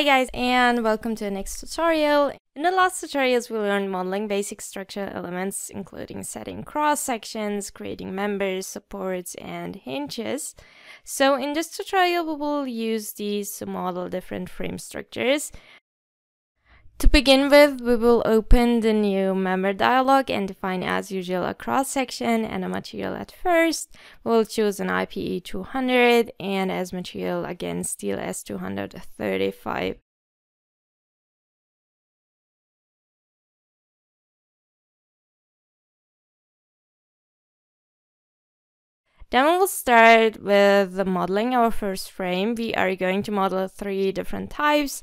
Hi guys, and welcome to the next tutorial. In the last tutorials we learned modeling basic structural elements including setting cross sections, creating members, supports and hinges. So in this tutorial we will use these to model different frame structures. To begin with, we will open the new member dialog and define as usual a cross section and a material at first. We'll choose an IPE 200 and as material again steel S235. Then we will start with modeling our first frame. We are going to model 3 different types.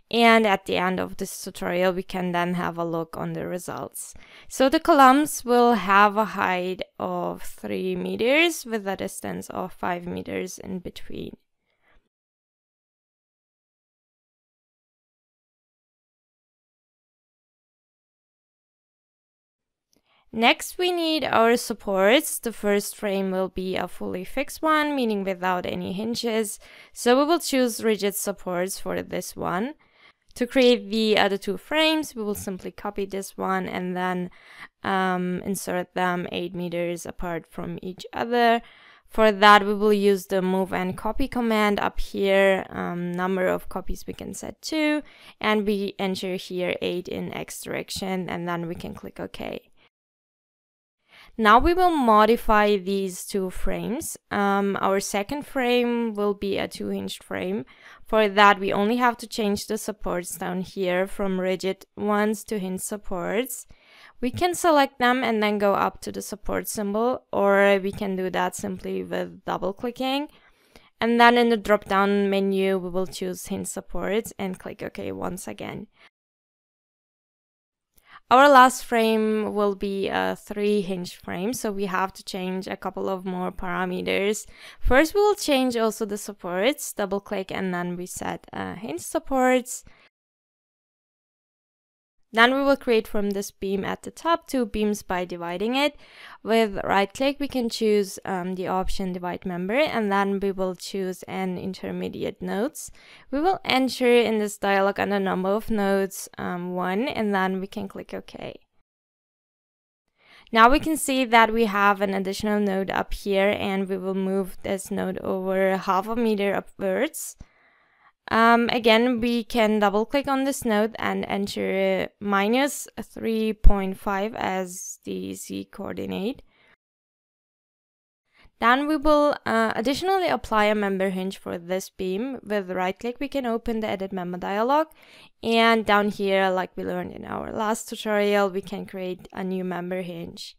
And at the end of this tutorial, we can then have a look on the results. So the columns will have a height of 3 meters with a distance of 5 meters in between. Next, we need our supports. The first frame will be a fully fixed one, meaning without any hinges. So we will choose rigid supports for this one. To create the other 2 frames, we will simply copy this one and then insert them 8 meters apart from each other. For that, we will use the move and copy command up here. Number of copies we can set 2, and we enter here 8 in X direction, and then we can click OK. Now we will modify these 2 frames. Our second frame will be a 2-hinged frame. For that, we only have to change the supports down here from rigid ones to hinge supports. We can select them and then go up to the support symbol, or we can do that simply with double clicking. And then in the drop down menu, we will choose hinge supports and click OK once again. Our last frame will be a 3-hinge frame, so we have to change a couple of more parameters. First, we will change also the supports, double click and then we set hinge supports. Then we will create from this beam at the top 2 beams by dividing it. With right click we can choose the option divide member, and then we will choose an intermediate nodes. We will enter in this dialog under number of nodes 1, and then we can click OK. Now we can see that we have an additional node up here, and we will move this node over half a meter upwards. Again, we can double click on this node and enter minus 3.5 as the Z coordinate. Then we will additionally apply a member hinge for this beam. With right click we can open the edit member dialog, and down here, like we learned in our last tutorial, we can create a new member hinge.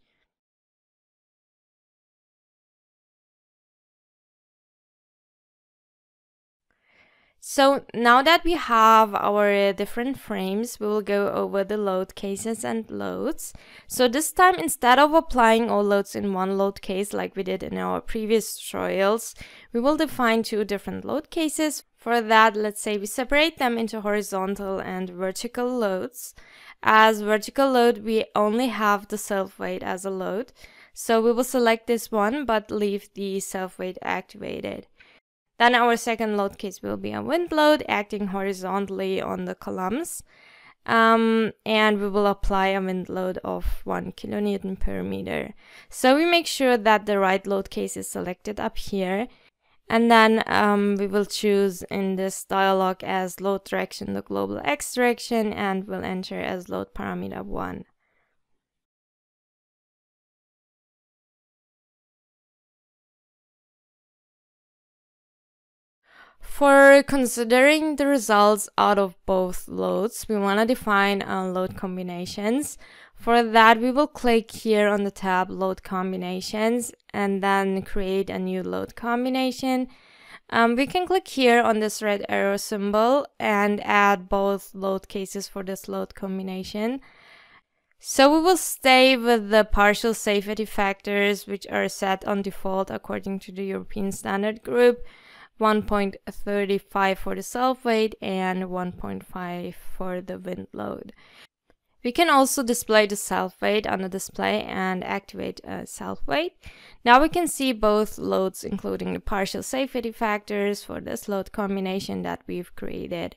So now that we have our different frames, we will go over the load cases and loads. So this time, instead of applying all loads in one load case like we did in our previous tutorials, we will define 2 different load cases. For that, let's say we separate them into horizontal and vertical loads. As vertical load, we only have the self-weight as a load. So we will select this one, but leave the self-weight activated. Then our second load case will be a wind load acting horizontally on the columns. And we will apply a wind load of 1 kilonewton per meter. So we make sure that the right load case is selected up here. And then we will choose in this dialog as load direction the global X direction, and we'll enter as load parameter 1. For considering the results out of both loads, we want to define load combinations. For that, we will click here on the tab Load Combinations and then create a new load combination. We can click here on this red arrow symbol and add both load cases for this load combination. So we will stay with the partial safety factors, which are set on default according to the European Standard Group. 1.35 for the self-weight and 1.5 for the wind load. We can also display the self-weight on the display and activate self-weight. Now we can see both loads, including the partial safety factors for this load combination that we've created.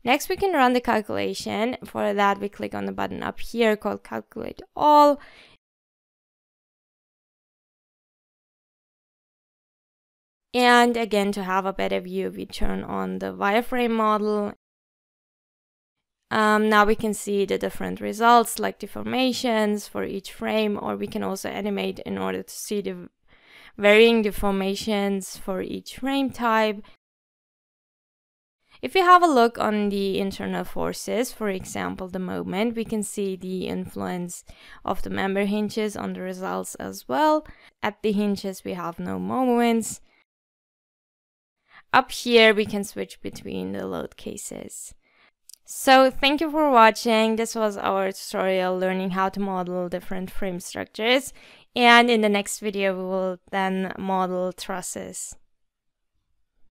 Next, we can run the calculation. For that, we click on the button up here called Calculate All. And again, to have a better view, we turn on the wireframe model. Now we can see the different results like deformations for each frame, or we can also animate in order to see the varying deformations for each frame type. If we have a look on the internal forces, for example the moment, we can see the influence of the member hinges on the results as well. At the hinges we have no moments. Up here we can switch between the load cases. So thank you for watching. This was our tutorial learning how to model different frame structures, and in the next video we will then model trusses.